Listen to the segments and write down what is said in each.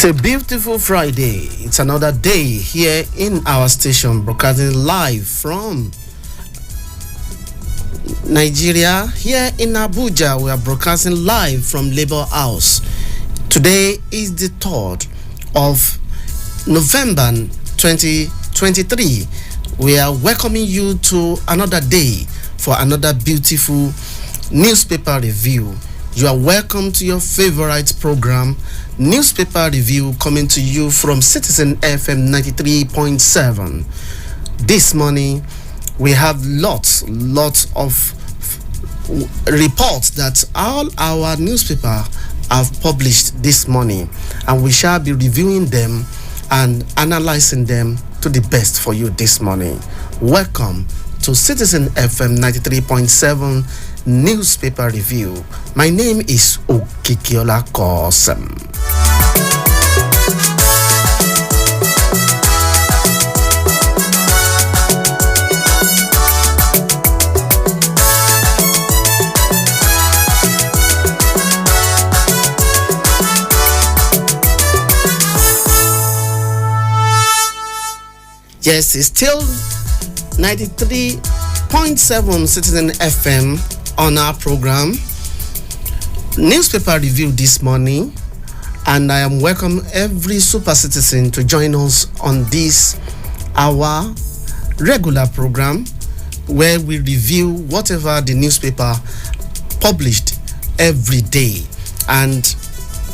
a beautiful Friday. It's another day here in our station, broadcasting live from Nigeria. Here in Abuja, we are broadcasting live from Labour House. Today is the 3rd of November 2023. We are welcoming you to another day for another beautiful newspaper review. You are welcome to your favorite program, Newspaper Review, coming to you from Citizen FM 93.7. This morning, we have lots of reports that all our newspaper have published this morning, and we shall be reviewing them and analyzing them to the best for you this morning. Welcome to Citizen FM 93.7 Newspaper Review. My name is Okikiola Kosem. Yes, it's still 93.7 Citizen FM on our program, Newspaper Review this morning, and I am welcome every super citizen to join us on this our regular program where we review whatever the newspaper published every day, and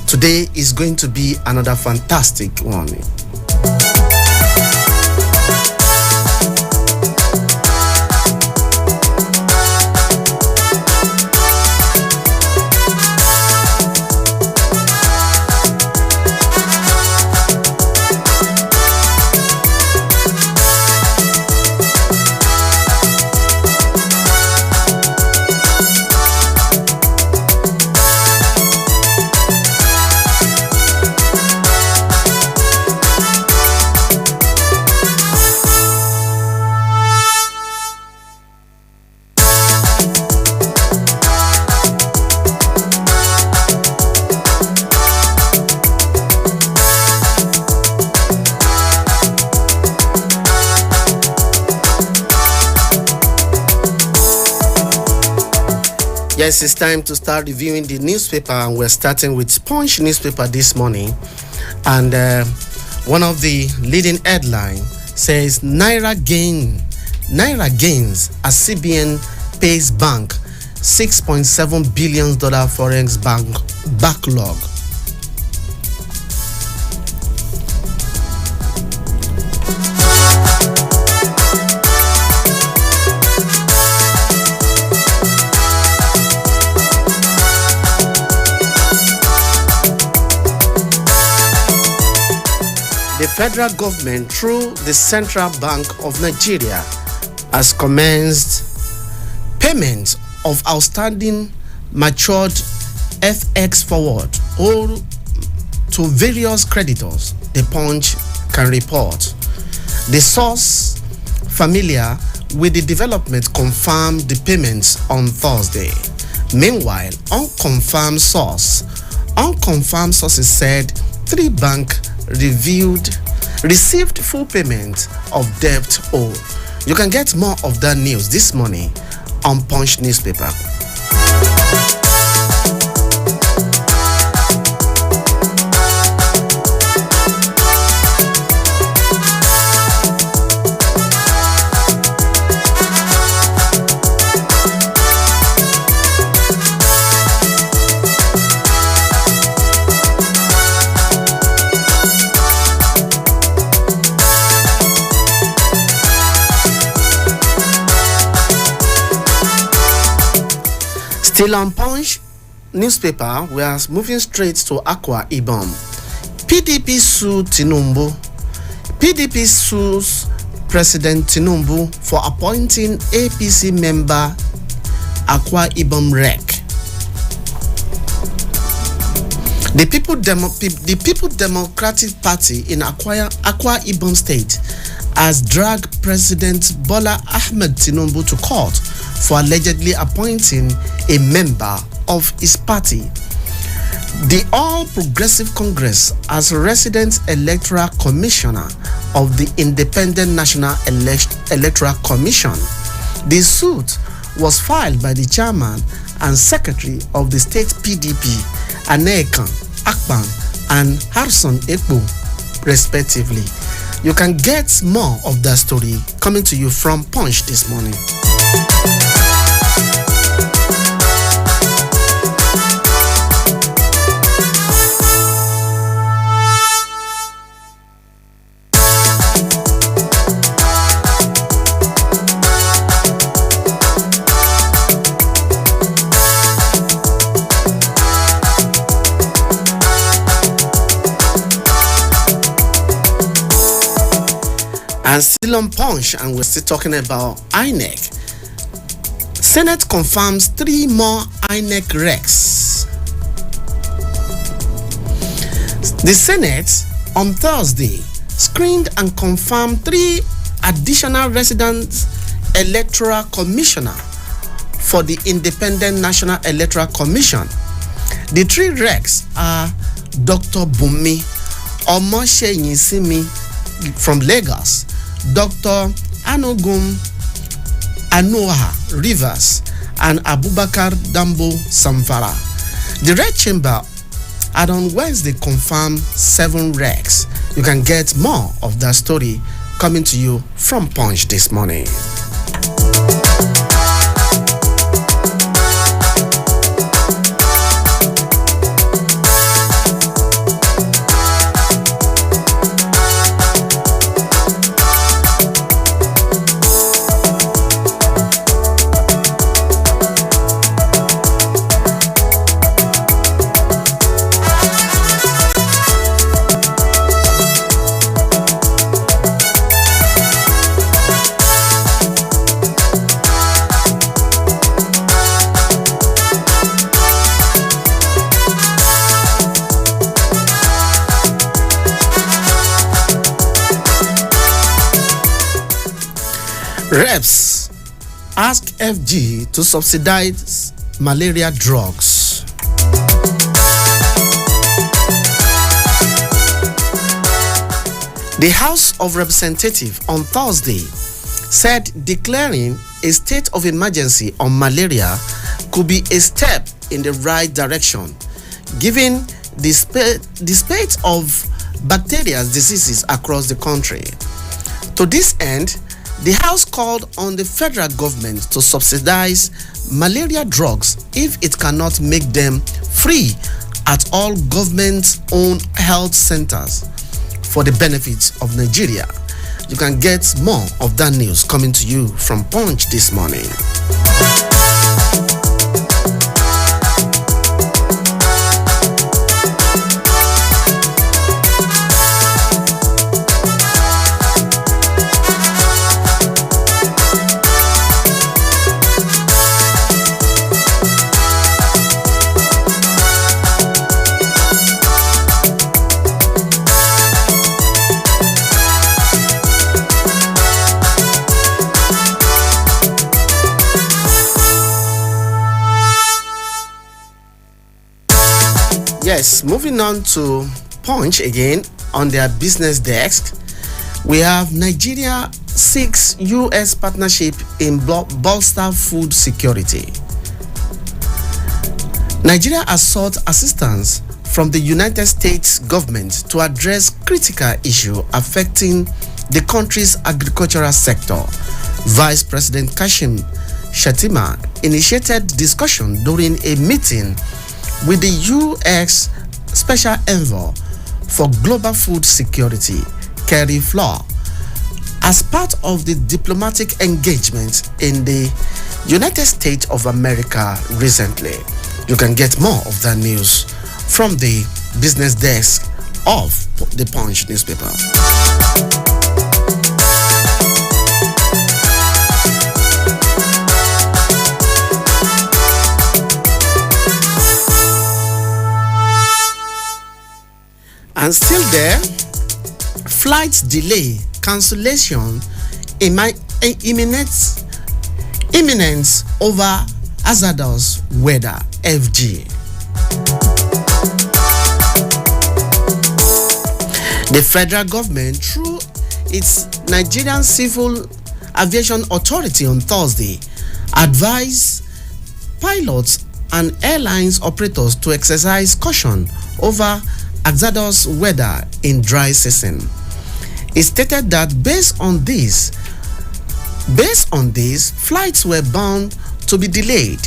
today is going to be another fantastic one. Yes, it's time to start reviewing the newspaper, and we're starting with Punch newspaper this morning. And one of the leading headline says Naira gains as CBN pays bank $6.7 billion forex bank backlog. The federal government, through the Central Bank of Nigeria, has commenced payment of outstanding matured FX forward owed to various creditors, the Punch can report. The source familiar with the development confirmed the payments on Thursday. Meanwhile, unconfirmed sources said 3 banks received full payment of debt owed. You can get more of that news this morning on Punch newspaper. Still on Punch newspaper, we are moving straight to Akwa Ibom. PDP sues Tinubu. PDP sues President Tinubu for appointing APC member Akwa Ibom Rec. The People Democratic Party in Akwa Ibom State has dragged President Bola Ahmed Tinubu to court for allegedly appointing a member of his party. The All Progressive Congress, as resident electoral commissioner of the Independent National Electoral Commission, the suit was filed by the chairman and secretary of the state PDP, Anekan Akpan and Harrison Ekpo, respectively. You can get more of that story coming to you from Punch this morning. And still on Punch, and we're still talking about INEC. Senate confirms 3 more INEC recs. The Senate on Thursday screened and confirmed 3 additional resident electoral commissioner for the Independent National Electoral Commission. The 3 recs are Dr. Bumi Omosheyinsimi from Lagos, Dr. Anogum Anoha Rivers, and Abubakar Dambo Samfara. The Red Chamber had on Wednesday confirmed 7 recs. You can get more of that story coming to you from Punch this morning. Reps ask FG to subsidize malaria drugs. The House of Representatives on Thursday said declaring a state of emergency on malaria could be a step in the right direction, given the spate of bacterial diseases across the country. To this end, the House called on the federal government to subsidize malaria drugs if it cannot make them free at all government-owned health centers for the benefit of Nigeria. You can get more of that news coming to you from Punch this morning. Yes, moving on to Punch again on their business desk. We have Nigeria seeks US partnership in bolster food security. Nigeria has sought assistance from the United States government to address critical issues affecting the country's agricultural sector. Vice President Kashim Shettima initiated discussion during a meeting with the U.S. Special Envoy for Global Food Security, Kerry Flour, as part of the diplomatic engagement in the United States of America recently. You can get more of that news from the business desk of the Punch newspaper. And still there, flight delay, cancellation, imminence over hazardous weather, FG. The federal government, through its Nigerian Civil Aviation Authority on Thursday, advised pilots and airlines operators to exercise caution over hazardous weather in dry season. It stated that based on this, flights were bound to be delayed,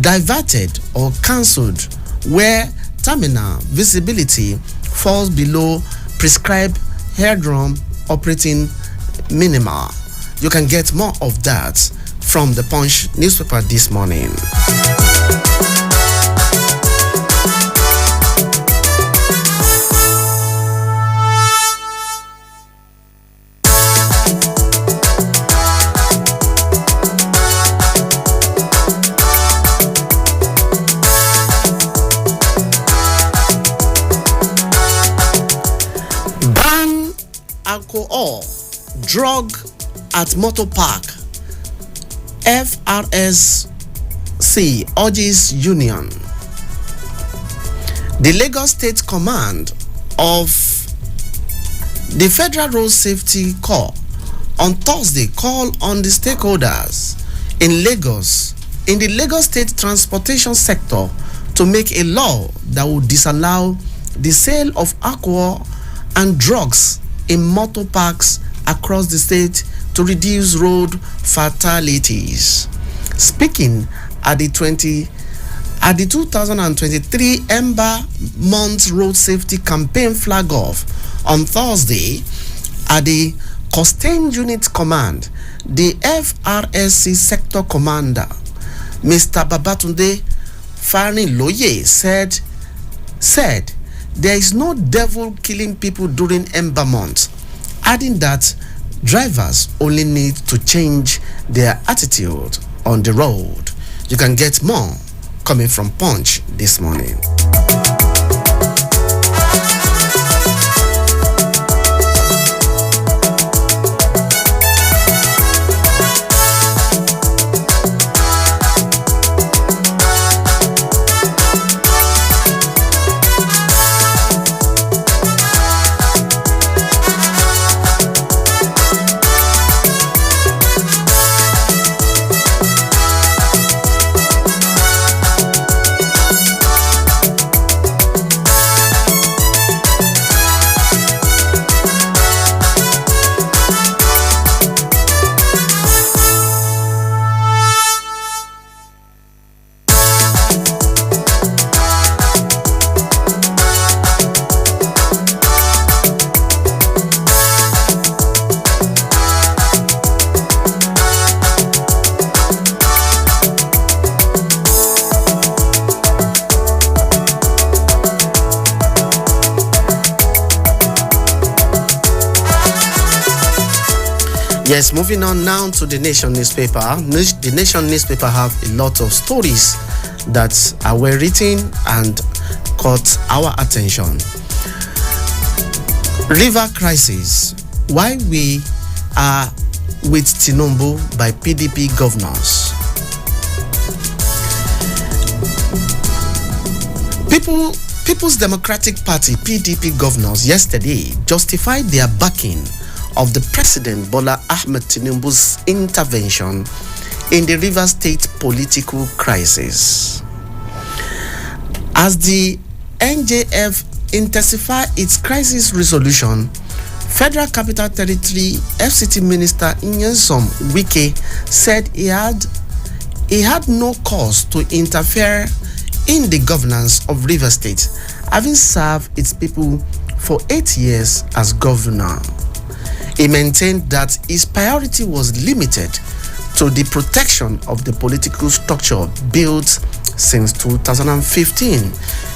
diverted, or cancelled where terminal visibility falls below prescribed airdrome operating minima. You can get more of that from the Punch newspaper this morning. Ban alcohol, drug at motor park. FRSC urges union. The Lagos State Command of the Federal Road Safety Corps on Thursday called on the stakeholders in the Lagos State transportation sector to make a law that will disallow the sale of alcohol and drugs in motor parks across the state to reduce road fatalities. Speaking at the 2023 Ember Month Road Safety Campaign flag off on Thursday at the Costain Unit Command, the FRSC Sector Commander, Mr. Babatunde Farinloye said there is no devil killing people during Ember Month, adding that drivers only need to change their attitude on the road. You can get more coming from Punch this morning. Yes, moving on now to the Nation newspaper. The Nation newspaper have a lot of stories that are well written and caught our attention. River crisis. Why we are with Tinubu by PDP governors. People's Democratic Party PDP governors yesterday justified their backing of the President Bola Ahmed Tinubu's intervention in the Rivers State political crisis. As the NJF intensified its crisis resolution, Federal Capital Territory FCT Minister Nyesom Wike said he had no cause to interfere in the governance of Rivers State, having served its people for 8 years as governor. He maintained that his priority was limited to the protection of the political structure built since 2015.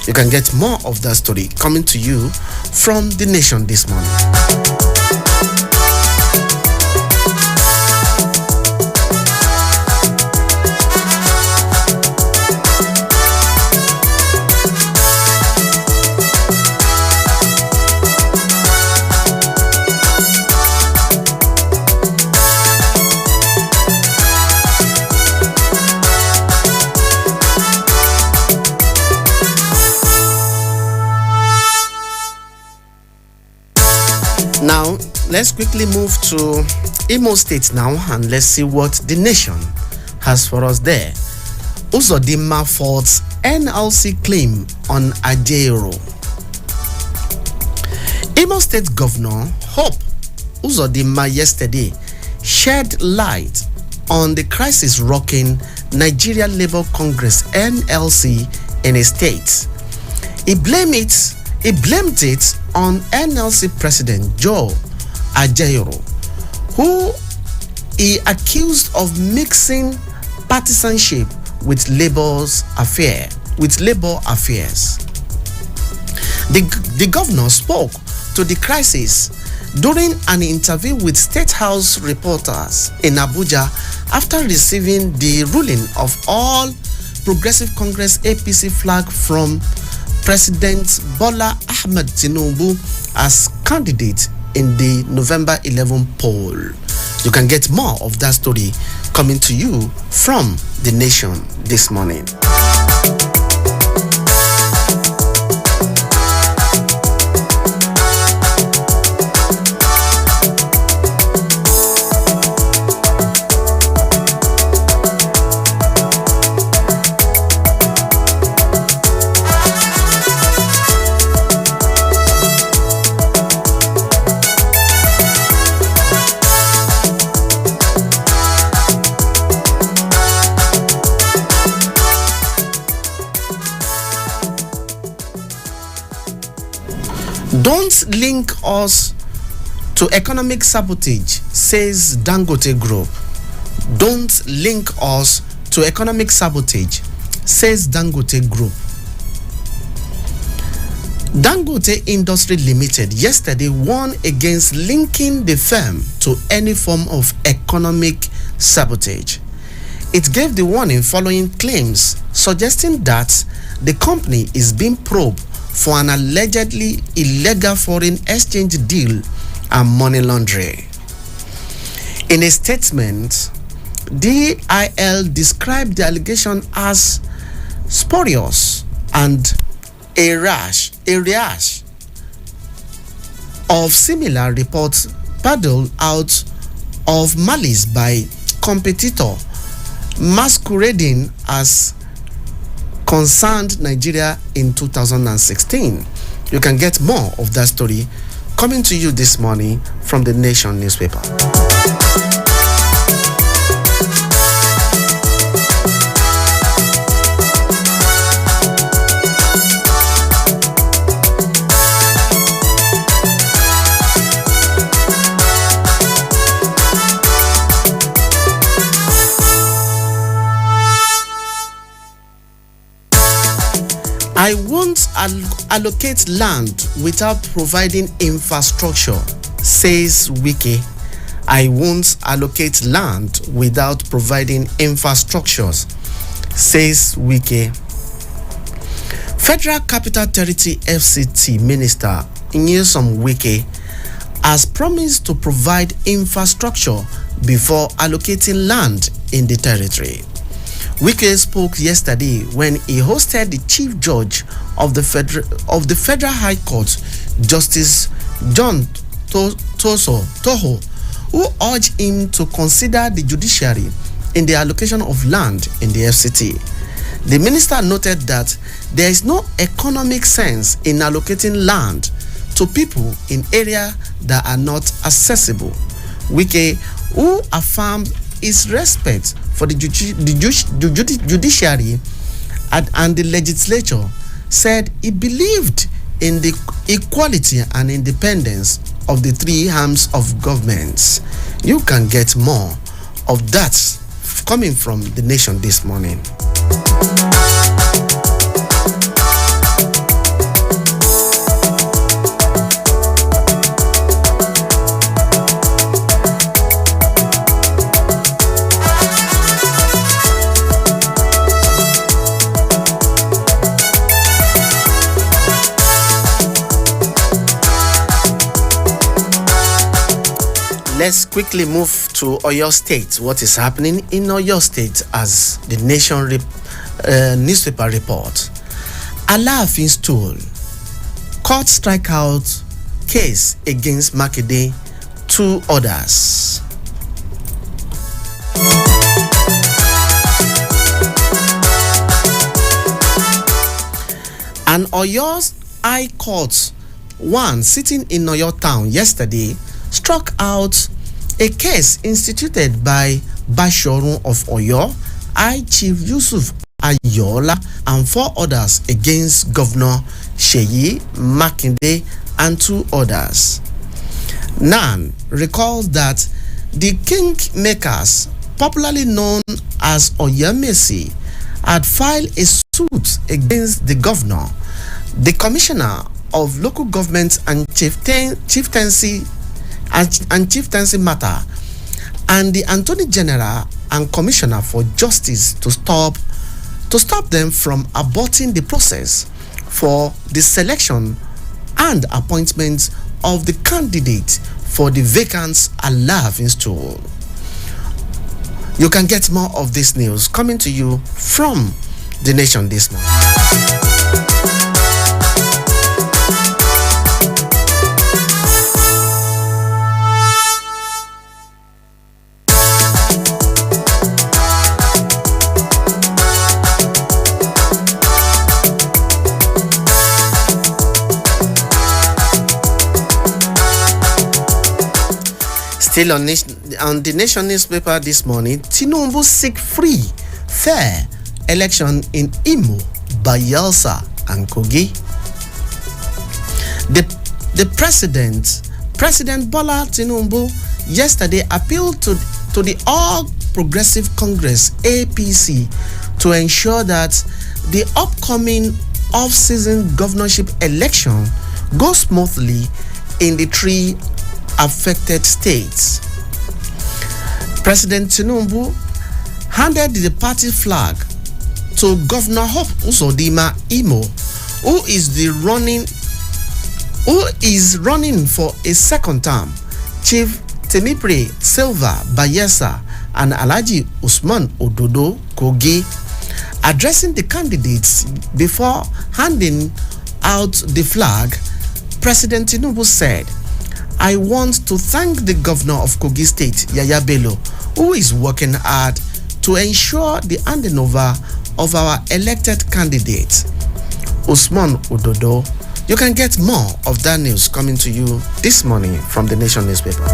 You can get more of that story coming to you from The Nation this morning. let's quickly move to Imo State now and let's see what the nation has for us there. Uzodinma faults NLC claim on Ajero. Imo State Governor Hope Uzodinma yesterday shed light on the crisis rocking Nigeria Labour Congress (NLC) in a state. He blamed it on NLC President Joe Ajero, who he accused of mixing partisanship with labor affairs. The governor spoke to the crisis during an interview with State House reporters in Abuja after receiving the ruling of all Progressive Congress APC flag from President Bola Ahmed Tinubu as candidate in the November 11 poll. You can get more of that story coming to you from The Nation this morning. Don't link us to economic sabotage, says Dangote Group. Don't link us to economic sabotage, says Dangote Group. Dangote Industry Limited yesterday warned against linking the firm to any form of economic sabotage. It gave the warning following claims suggesting that the company is being probed for an allegedly illegal foreign exchange deal and money laundering. In a statement, DIL described the allegation as spurious and a rash of similar reports paddled out of malice by competitor masquerading as concerned Nigeria in 2016. You can get more of that story coming to you this morning from The Nation newspaper. I won't allocate land without providing infrastructure, says Wike. I won't allocate land without providing infrastructures, says Wike. Federal Capital Territory FCT Minister Nyesom Wike has promised to provide infrastructure before allocating land in the territory. Wike spoke yesterday when he hosted the Chief Judge of the Federal High Court, Justice John Toho, who urged him to consider the judiciary in the allocation of land in the FCT. The minister noted that there is no economic sense in allocating land to people in areas that are not accessible. Wike, who affirmed his respect for the judiciary and the legislature, said he believed in the equality and independence of the three arms of government. You can get more of that coming from The Nation this morning. Let's quickly move to Oyo State. What is happening in Oyo State as The Nation newspaper report? Alaafin Stool court strikeout case against Makinde 2 others. And Oyo's High Court, one sitting in Oyo town yesterday, struck out a case instituted by Bashorun of Oyo, High Chief Yusuf Ayola, and 4 others against Governor Sheyi Makinde and 2 others. Nan recalls that the kingmakers, popularly known as Oyemesi, had filed a suit against the governor, the commissioner of local government and chieftaincy matter, and the attorney general and commissioner for justice to stop them from aborting the process for the selection and appointment of the candidate for the vacant Alaafin stool. You can get more of this news coming to you from The Nation this morning. Still on the Nation newspaper this morning, Tinubu seek free, fair election in Imo, Bayelsa, and Kogi. The President Bola Tinubu, yesterday appealed to the All Progressive Congress (APC) to ensure that the upcoming off-season governorship election goes smoothly in the 3 affected states. President Tinubu handed the party flag to Governor Hope Uzodinma Imo, who is running for a second term, Chief Temipre Silva Bayelsa, and Alhaji Usman Ododo Kogi. Addressing the candidates before handing out the flag, President Tinubu said, "I want to thank the governor of Kogi State, Yaya Bello, who is working hard to ensure the handing over of our elected candidate, Usman Ododo." You can get more of that news coming to you this morning from The Nation newspaper.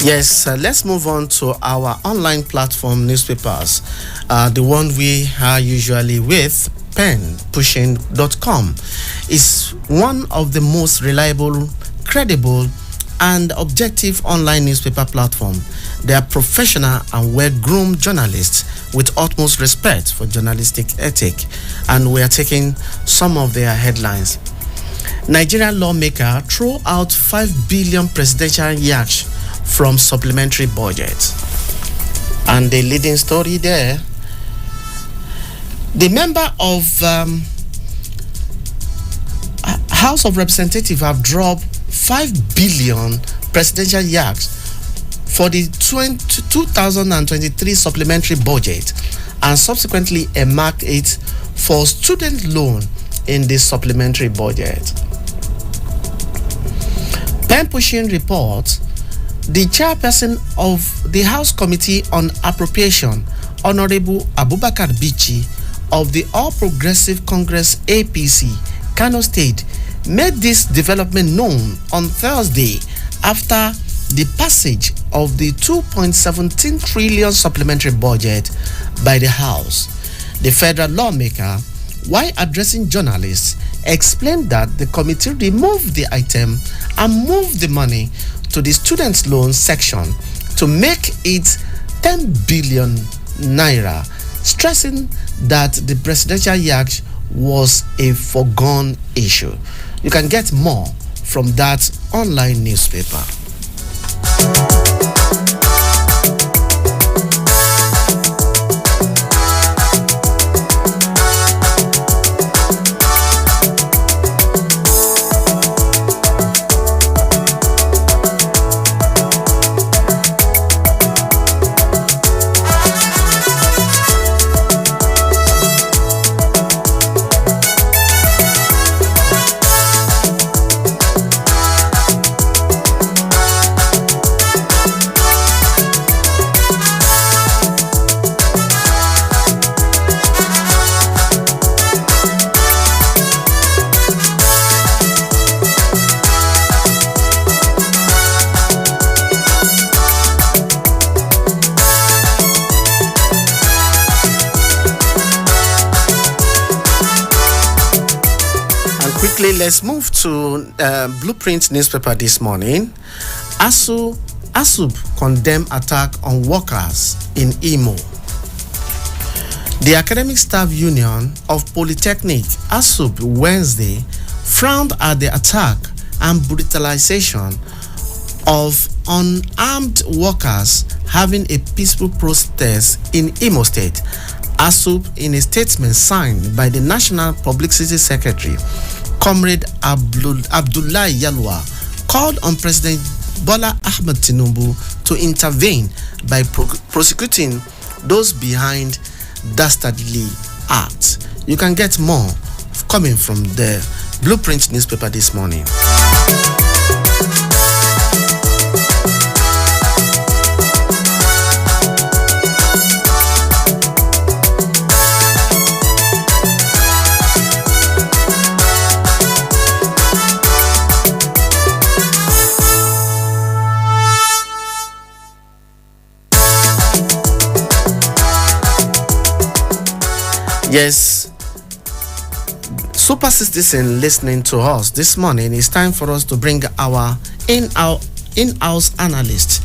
Yes, let's move on to our online platform newspapers. The one we are usually with, penpushing.com, is one of the most reliable, credible, and objective online newspaper platform. They are professional and well-groomed journalists with utmost respect for journalistic ethic, and we are taking some of their headlines. Nigerian lawmaker throw out 5 billion presidential yacht from supplementary budget. And the leading story there, the member of House of Representatives have dropped 5 billion presidential yacht for the 2023 supplementary budget and subsequently earmarked it for student loan in the supplementary budget. Pen Pushing reports the chairperson of the House Committee on Appropriation, Honorable Abubakar Bichi of the All Progressive Congress APC, Kano State, made this development known on Thursday after the passage of the 2.17 trillion supplementary budget by the House. The federal lawmaker, while addressing journalists, explained that the committee removed the item and moved the money to the student loan section to make it 10 billion naira, stressing that the presidential yacht was a foregone issue. You can get more from that online newspaper. Quickly, let's move to Blueprint newspaper this morning. ASUB condemn attack on workers in Imo. The Academic Staff Union of Polytechnic, ASUB, Wednesday frowned at the attack and brutalization of unarmed workers having a peaceful protest in Imo State. ASUB, in a statement signed by the National Publicity Secretary, Comrade Abdullahi Yalwa, called on President Bola Ahmed Tinubu to intervene by prosecuting those behind dastardly acts. You can get more coming from the Blueprint newspaper this morning. Yes, super citizen listening to us this morning, it's time for us to bring our in-house analyst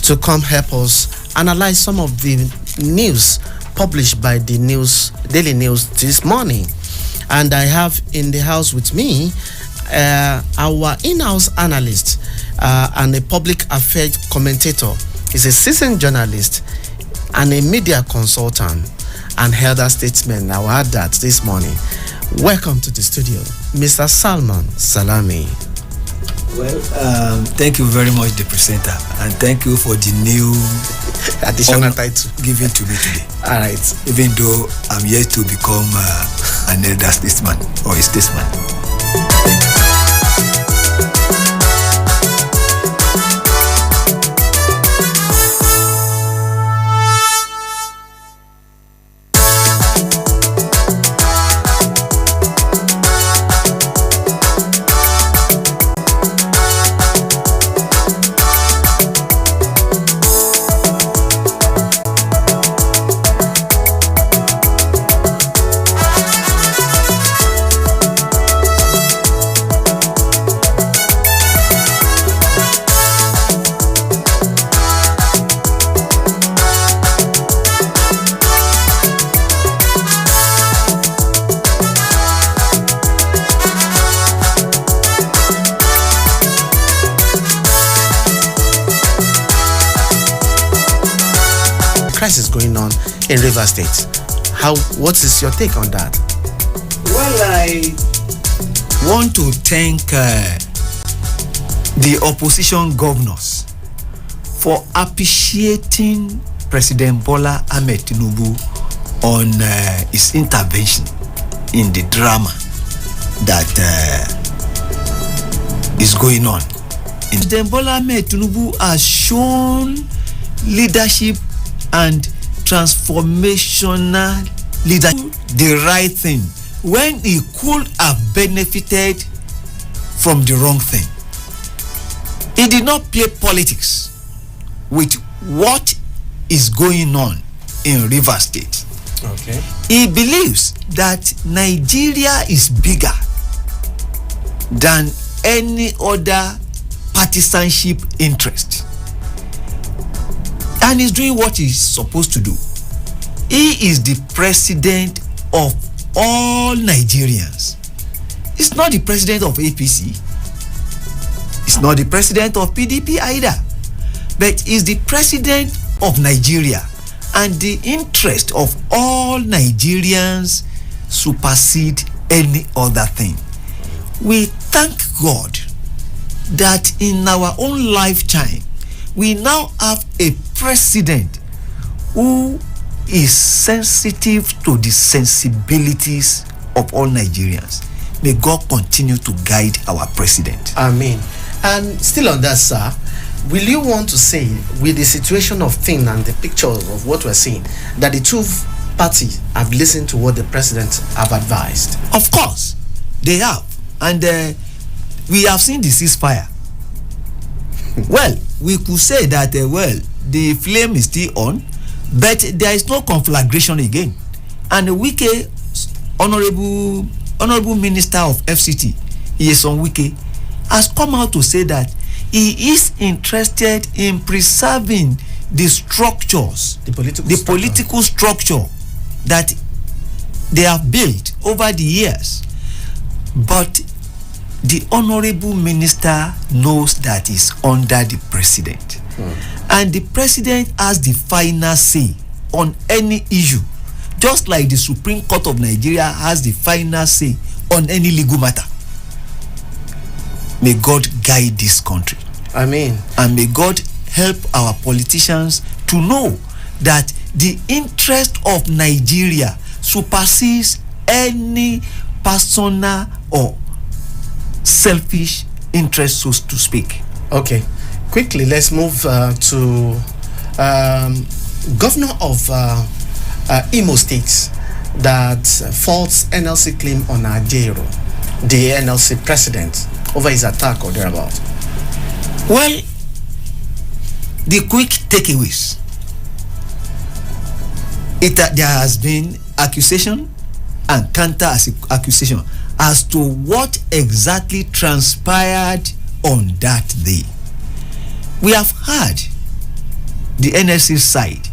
to come help us analyze some of the news published by the Daily News this morning. And I have in the house with me our in-house analyst and a public affairs commentator. He's a seasoned journalist and a media consultant and elder statesman. I will add that this morning. Welcome to the studio, Mr. Salman Salami. Well, thank you very much, the presenter, and thank you for the new additional title given to me today. All right. Even though I'm yet to become an elder statesman or a statesman. Thank you. Crisis going on in Rivers State. What is your take on that? Well, I want to thank the opposition governors for appreciating President Bola Ahmed Tinubu on his intervention in the drama that is going on. President Bola Ahmed Tinubu has shown leadership and transformational leadership, the right thing, when he could have benefited from the wrong thing. He did not play politics with what is going on in Rivers State. Okay. He believes that Nigeria is bigger than any other partisanship interest, and he's doing what he's supposed to do. He is the president of all Nigerians. He's not the president of APC. He's not the president of PDP either, but he's the president of Nigeria, and the interest of all Nigerians supersede any other thing. We thank God that in our own lifetime we now have a president who is sensitive to the sensibilities of all Nigerians. May God continue to guide our president. Amen. And still on that, sir, will you want to say, with the situation of things and the pictures of what we're seeing, that the two parties have listened to what the president have advised? Of course, they have. And we have seen the ceasefire. Well, we could say that, the flame is still on, but there is no conflagration again. And Wike, honorable minister of FCT, Yeson Wike, has come out to say that he is interested in preserving the structures, the political structure that they have built over the years. But the honorable minister knows that he's under the president. And the president has the final say on any issue, just like the Supreme Court of Nigeria has the final say on any legal matter. May God guide this country. Amen. And may God help our politicians to know that the interest of Nigeria supersedes any personal or selfish interest, so to speak. Okay. Quickly, let's move to Governor of Imo State that faults NLC claim on Ajero, the NLC president, over his attack or thereabout. Well, the quick takeaways. There has been accusation and counter accusation as to what exactly transpired on that day. We have heard the NLC side,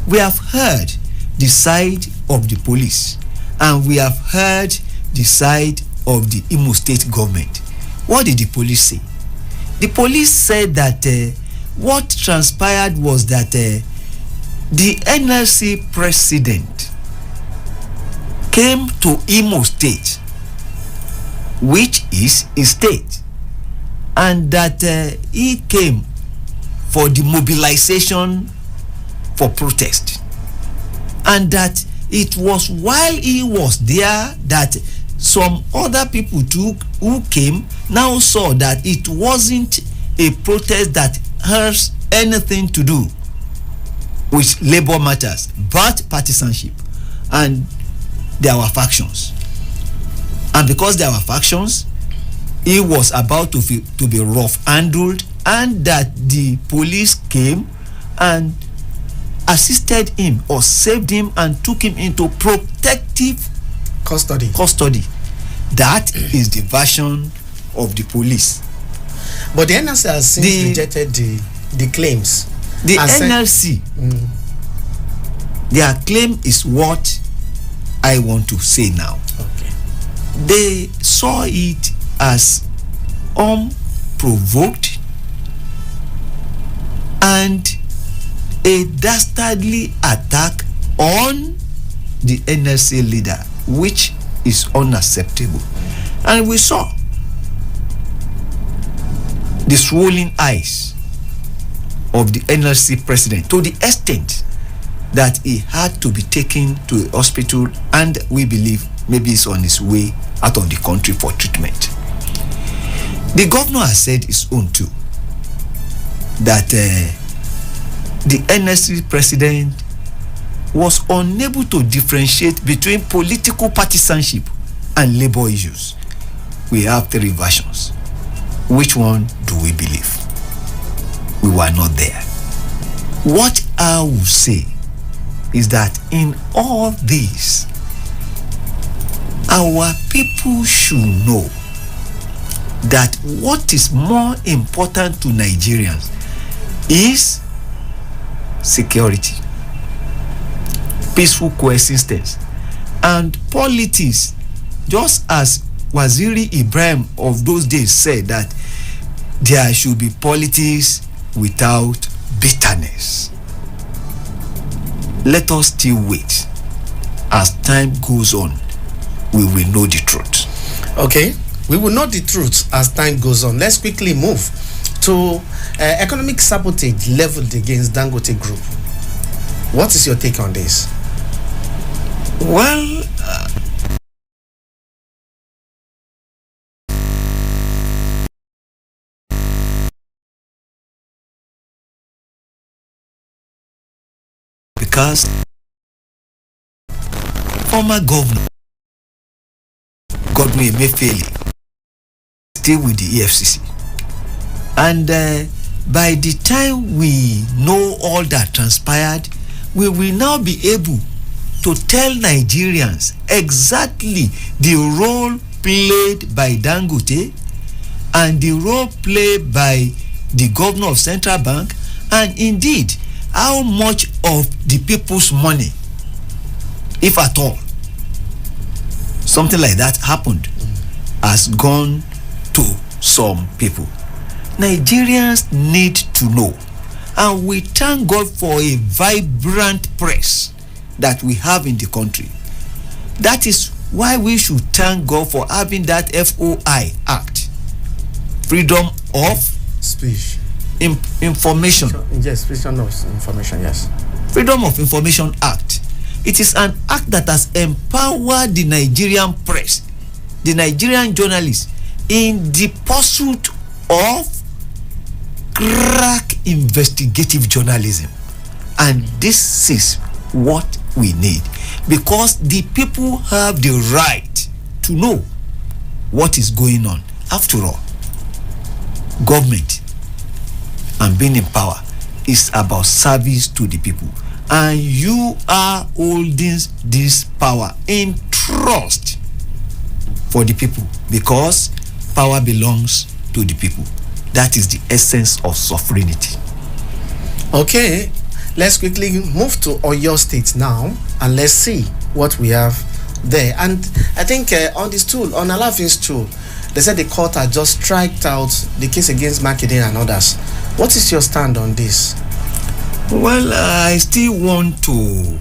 we have heard the side of the police, and we have heard the side of the Imo State government. What did the police say? The police said that what transpired was that the NLC president came to Imo State, which is a state, and that he came for the mobilization for protest, and that it was while he was there that some other people too who came now saw that it wasn't a protest that has anything to do with labor matters but partisanship, and there were factions, and because there were factions, he was about to be rough handled, and that the police came and assisted him or saved him and took him into protective custody. That is the version of the police. But the NLC has since rejected the claims. The NLC, their claim is what I want to say now. Okay. They saw it as unprovoked and a dastardly attack on the NLC leader, which is unacceptable. And we saw the swollen eyes of the NLC president to the extent that he had to be taken to a hospital, and we believe maybe he's on his way out of the country for treatment. The governor has said his own too, that the NLC president was unable to differentiate between political partisanship and labor issues. We have three versions. Which one do we believe? We were not there. What I will say is that in all this, our people should know that what is more important to Nigerians is security, peaceful coexistence, and politics. Just as Waziri Ibrahim of those days said that there should be politics without bitterness. Let us still wait. As time goes on, we will know the truth. Okay, we will know the truth as time goes on. Let's quickly move to economic sabotage leveled against Dangote Group. What is your take on this? Well, because former governor Godwin Emefiele still with the EFCC, and by the time we know all that transpired, we will now be able to tell Nigerians exactly the role played by Dangote and the role played by the governor of Central Bank, and indeed how much of the people's money, if at all, something like that happened, has gone to some people. Nigerians need to know, and we thank God for a vibrant press that we have in the country. That is why we should thank God for having that FOI Act, Freedom of Speech. Information. Yes, freedom of information, yes. Freedom of Information Act. It is an act that has empowered the Nigerian press, the Nigerian journalists, in the pursuit of crack investigative journalism. And this is what we need, because the people have the right to know what is going on. After all, government and being in power is about service to the people, and you are holding this power in trust for the people, because power belongs to the people. That is the essence of sovereignty. Okay, let's quickly move to Oyo State now, and let's see what we have there. And I think on this tool, on Alafin's tool, they said the court had just striked out the case against Makinde and others. What is your stand on this? Well, I still want to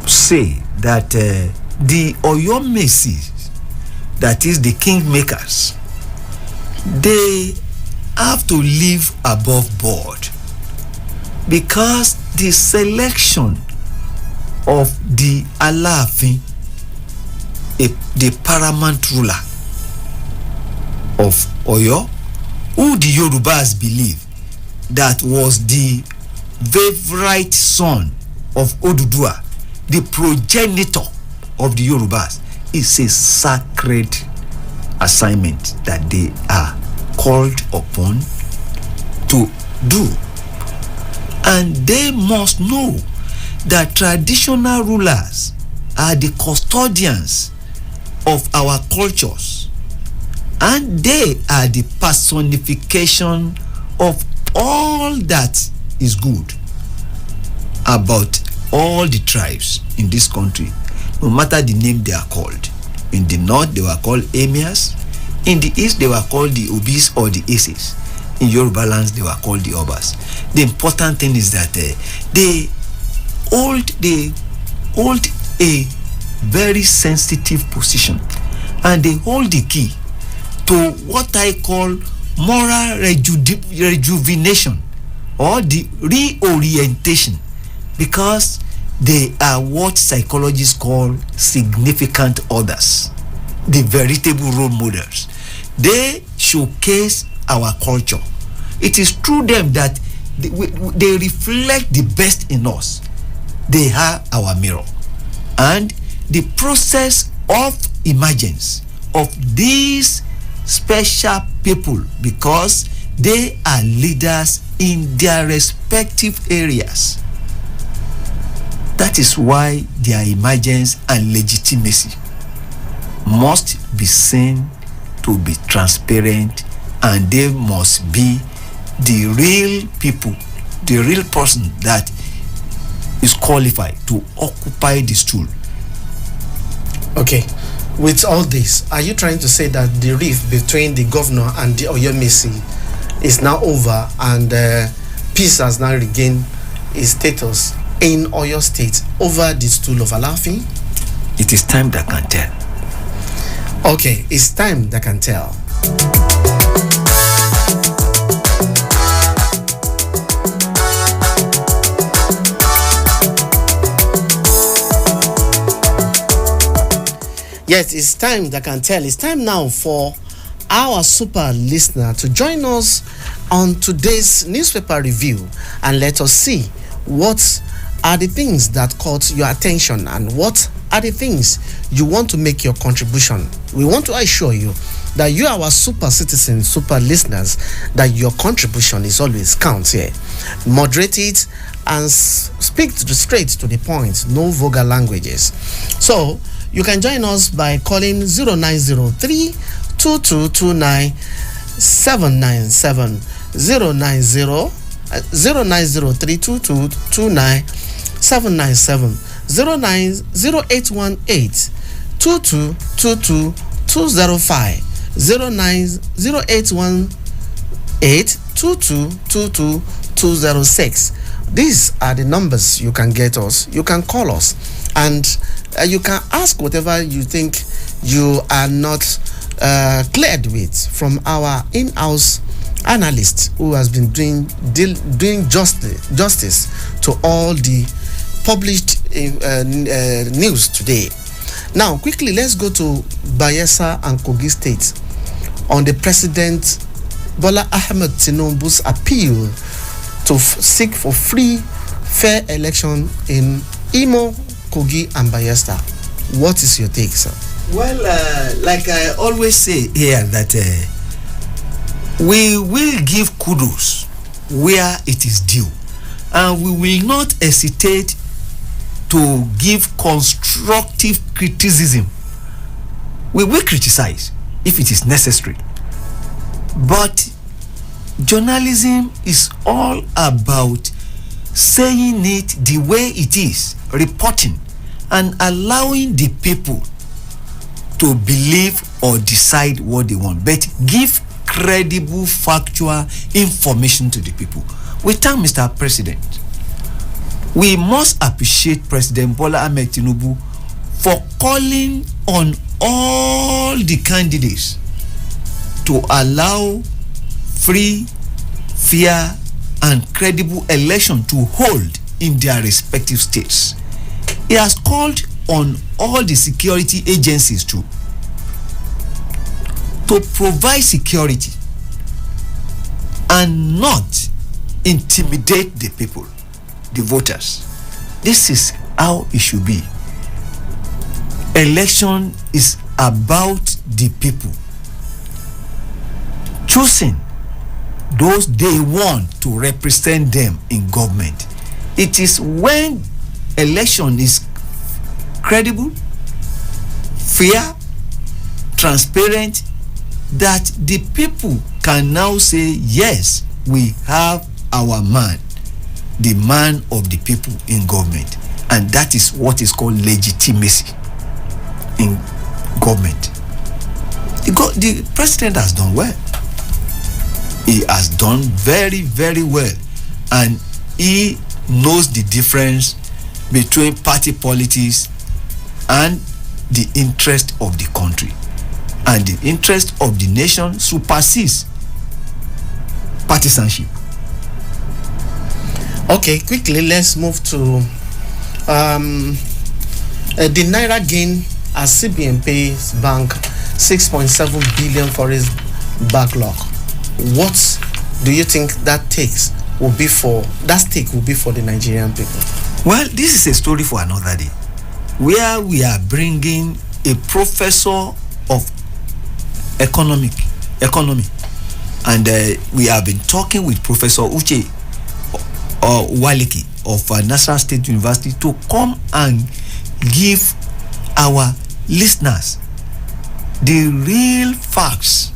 say that the Oyo Macy, that is the kingmakers, they have to live above board, because the selection of the Alafin, the paramount ruler of Oyo, who the Yorubas believe that was the favorite son of Odudua, the progenitor of the Yorubas, is a sacred assignment that they are called upon to do. And they must know that traditional rulers are the custodians of our cultures, and they are the personification of all that is good about all the tribes in this country, no matter the name they are called. In the north, they were called emirs. In the east, they were called the obis or the aces. In Yoruba lands, they were called the obas. The important thing is that they hold a very sensitive position, and they hold the key to what I call moral rejuvenation or the reorientation, because they are what psychologists call significant others, the veritable role models. They showcase our culture. It is through them that they reflect the best in us. They are our mirror. And the process of emergence of these special people because they are leaders in their respective areas. That is why their emergence and legitimacy must be seen to be transparent, and they must be the real people, the real person that is qualified to occupy the stool. Okay. With all this, are you trying to say that the rift between the governor and the Oyemisi is now over and peace has now regained its status in Oyo State over the stool of Alafin? It is time that can tell. Okay, it's time that can tell. Yes, it's time that can tell. It's time now for our super listener to join us on today's newspaper review and let us see what are the things that caught your attention and what are the things you want to make your contribution. We want to assure you that you are our super citizens, super listeners, that your contribution is always count here. Moderate it and speak straight to the point, no vulgar languages. So you can join us by calling 0903 2229 797 0903 2229 797 08018 2222 205 08018 2222 206. These are the numbers you can get us. You can call us and you can ask whatever you think you are not cleared with from our in-house analyst who has been doing justice to all the published news today. Now, quickly, let's go to Bayelsa and Kogi State on the President Bola Ahmed Tinubu's appeal to seek for free, fair election in Imo, Kogi, and Bayelsa. What is your take, sir? Well, like I always say here, that we will give kudos where it is due, and we will not hesitate to give constructive criticism. We will criticize if it is necessary, but journalism is all about saying it the way it is, reporting, and allowing the people to believe or decide what they want, but give credible, factual information to the people. We thank Mr. President. We must appreciate President Bola Ahmed Tinubu for calling on all the candidates to allow free, fair, and credible election to hold in their respective states. He has called on all the security agencies to provide security and not intimidate the people, the voters. This is how it should be. Election is about the people choosing those they want to represent them in government. It is when election is credible, fair, transparent, that the people can now say, yes, we have our man, the man of the people in government. And that is what is called legitimacy in government. The president has done well. He has done very, very well. And he knows the difference between party politics and the interest of the country. And the interest of the nation supersedes partisanship. Okay, quickly, let's move to the Naira gain as CBN pays bank 6.7 billion for its backlog. What do you think that stake will be for the Nigerian people? Well, this is a story for another day, where we are bringing a professor of economic economy. And we have been talking with Professor Uche Waliki of National State University to come and give our listeners the real facts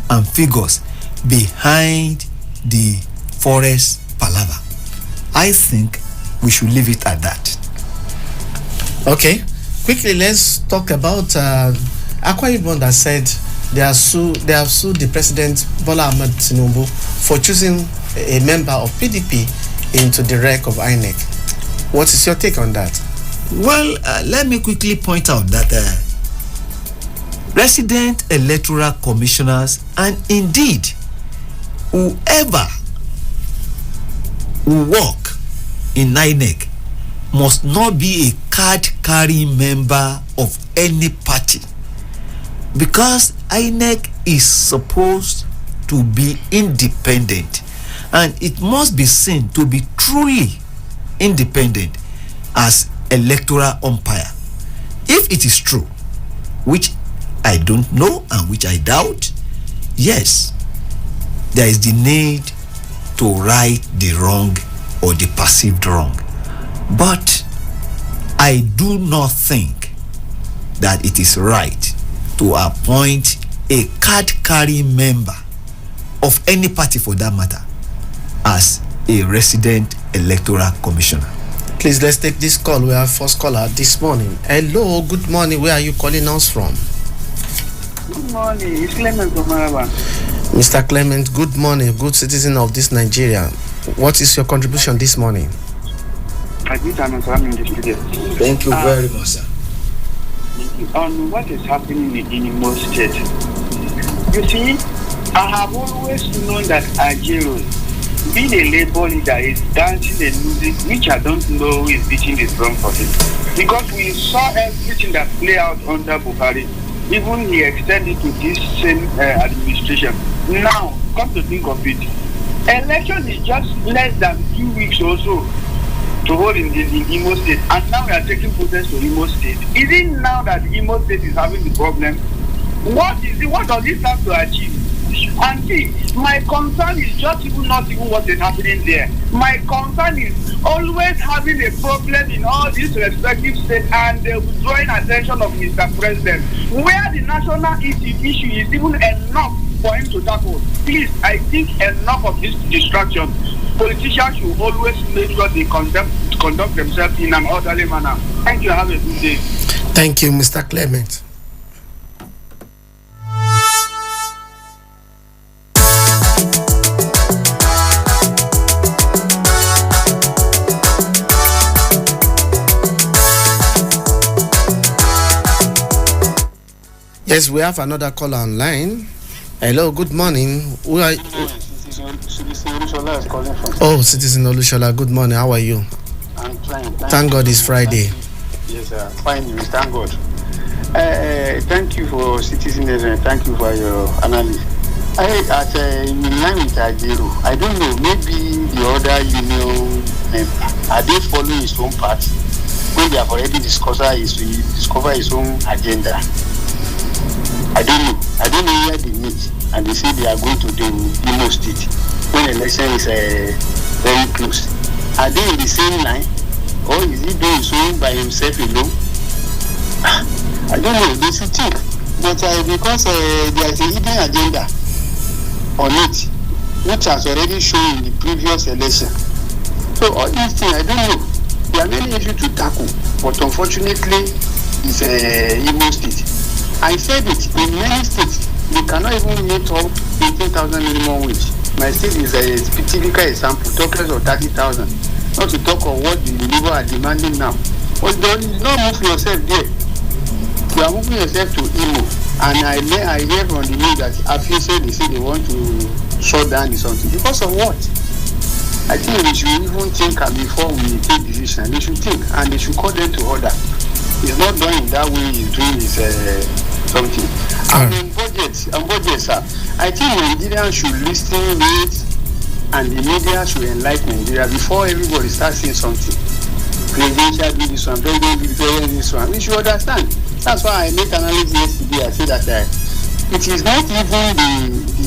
and figures behind the forest palaver. I think we should leave it at that. Okay, quickly let's talk about Akwa Ibom that said they have sued the President Bola Ahmed Tinubu for choosing a member of PDP into the rec of INEC. What is your take on that? Well, let me quickly point out that resident electoral commissioners and indeed whoever will work in INEC must not be a card-carrying member of any party, because INEC is supposed to be independent and it must be seen to be truly independent as electoral umpire. If it is true, which I don't know and which I doubt, yes, there is the need to right the wrong or the perceived wrong. But I do not think that it is right to appoint a card-carrying member of any party for that matter as a resident electoral commissioner. Please, let's take this call. We have first caller this morning. Hello, good morning. Where are you calling us from? Good morning. It's Clement from Maraba. Mr. Clement, good morning. Good citizen of this Nigeria. What is your contribution this morning? I did an answer in the studio. Thank you very much, sir. On what is happening in Imo State. You see, I have always known that Ajero, being a labor leader, is dancing the music which I don't know who is beating the drum for him. Because we saw everything that played out under Buhari. Even he extended to this same administration. Now, come to think of it, election is just less than 2 weeks or so to hold in Imo State, and now we are taking protest to Imo State. Is it now that Imo State is having the problem? What is it? What does it have to achieve? And see, my concern is not even what is happening there. My concern is always having a problem in all these respective states and withdrawing attention of Mr. President, where the national issue is even enough for him to tackle. Please, I think enough of this distraction. Politicians should always make sure they conduct themselves in an orderly manner. Thank you. Have a good day. Thank you, Mr. Clement. Yes, we have another caller online. Hello, good morning. Who are Oh, Citizen Olushola, good morning. How are you? I'm fine. Thank God it's Friday. Yes, sir. Fine, thank God. Thank you for Citizen and thank you for your analysis. In line with Ajero, I don't know, maybe the other union are they following his own path when they have already discovered his own agenda? I don't know where they meet, and they say they are going to the Imo State when election is very close. Are they in the same line, or is he doing his own by himself alone? I don't know. They should think, but because there is a hidden agenda on it, which has already shown in the previous election. So all these things, I don't know. There are many issues to tackle, but unfortunately, it's Imo State. I said it, in many states, you cannot even meet up 18,000 minimum wage. My state is a typical example, talkers of 30,000. Not to talk of what the labor are demanding now. But you not move yourself there. You are moving yourself to Imo. And I hear from the news that officials they say they want to shut down the something. Because of what? I think we should even think before we take decision. They should think and they should call them to order. He's not doing that way. He's doing his something. And on budget, sir. I think Nigerians should listen to it, and the media should enlighten Nigeria before everybody starts saying something. Presidential do this one, president do this one. We should understand. That's why I made analysis yesterday. I said that it is not even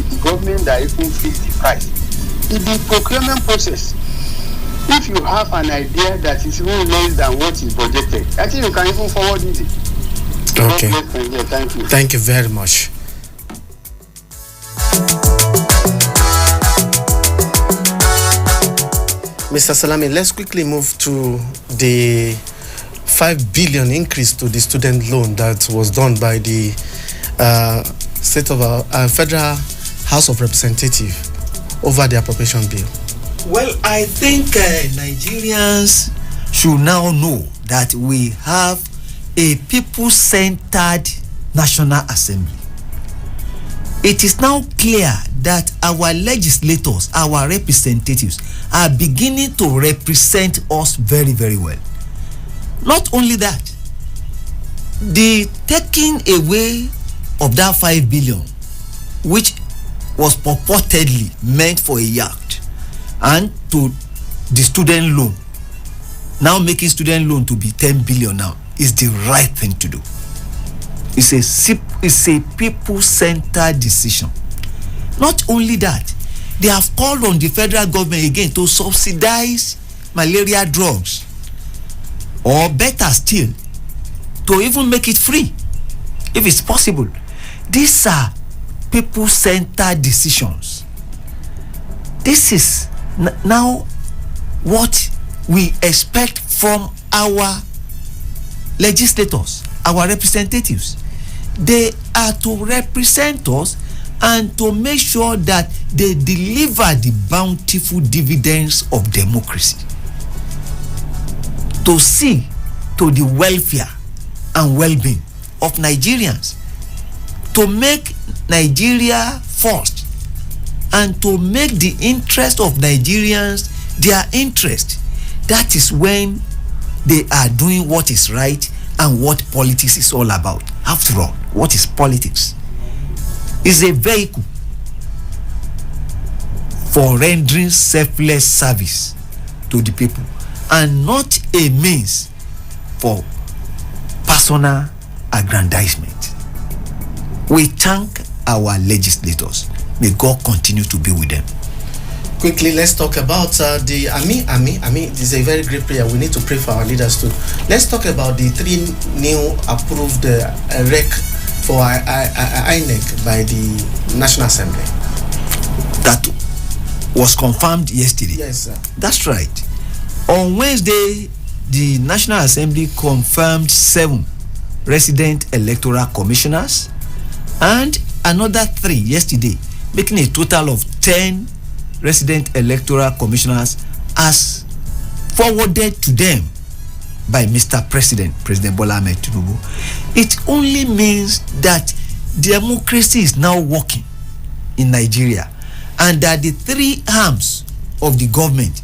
the government that even fix the price. It's the procurement process. If you have an idea that is even less than what is budgeted, I think you can even forward it. Okay. Thank you. Thank you very much. Mr. Salami, let's quickly move to the 5 billion increase to the student loan that was done by the Federal House of Representatives over the appropriation bill. Well, I think Nigerians should now know that we have a people-centered National Assembly. It is now clear that our legislators, our representatives, are beginning to represent us very, very well. Not only that, the taking away of that 5 billion, which was purportedly meant for a yacht, and to the student loan, now making student loan to be 10 billion now, is the right thing to do. It's a people-centered decision. Not only that, they have called on the federal government again to subsidize malaria drugs, or better still, to even make it free, if it's possible. These are people-centered decisions. This is now what we expect from our legislators, our representatives. They are to represent us and to make sure that they deliver the bountiful dividends of democracy, to see to the welfare and well-being of Nigerians, to make Nigeria first, and to make the interest of Nigerians their interest. That is when they are doing what is right and what politics is all about. After all, what is politics? Is a vehicle for rendering selfless service to the people, and not a means for personal aggrandizement. We thank our legislators. May God continue to be with them. Quickly, let's talk about the Ami. This is a very great prayer. We need to pray for our leaders too. Let's talk about the 3 new approved rec for INEC by the National Assembly. That was confirmed yesterday. Yes, sir. That's right. On Wednesday, the National Assembly confirmed 7 resident electoral commissioners and another 3 yesterday, making a total of 10 resident electoral commissioners as forwarded to them by Mr. President Bola Ahmed Tinubu. It only means that democracy is now working in Nigeria, and that the 3 arms of the government,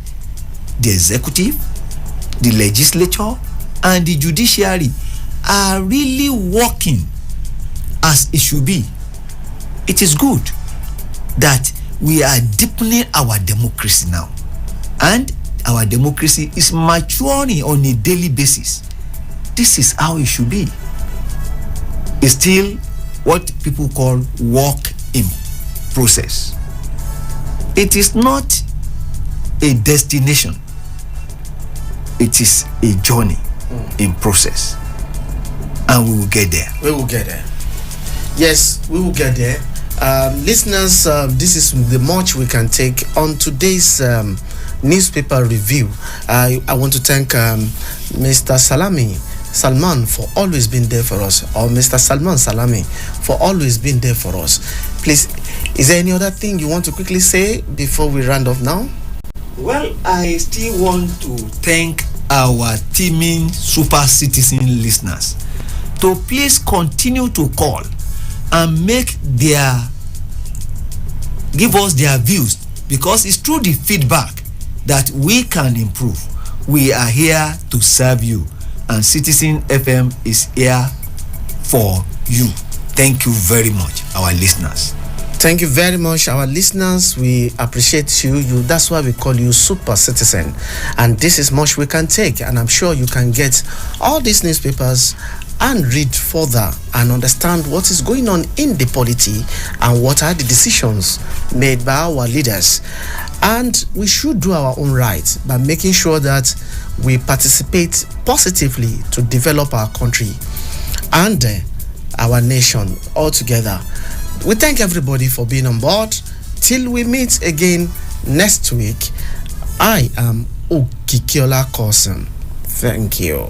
the executive, the legislature, and the judiciary, are really working as it should be. It is good that we are deepening our democracy now, and our democracy is maturing on a daily basis. This is how it should be. It's still what people call work in process. It is not a destination. It is a journey in process, and we will get there. We will get there. Yes, we will get there. Listeners, this is the much we can take on today's newspaper review. I want to thank Mr. Salman for always being there for us, or Mr. Salami for always being there for us. Please, is there any other thing you want to quickly say before we round off now? Well, I still want to thank our teeming super citizen listeners to please continue to call and give us their views, because it's through the feedback that we can improve. We are here to serve you, and Citizen FM is here for you. Thank you very much, our listeners. Thank you very much, our listeners. We appreciate you. That's why we call you Super Citizen. And this is much we can take. And I'm sure you can get all these newspapers and read further and understand what is going on in the polity and what are the decisions made by our leaders. And we should do our own right by making sure that we participate positively to develop our country and our nation altogether. We thank everybody for being on board. Till we meet again next week, I am Okikiola Kosim. Thank you.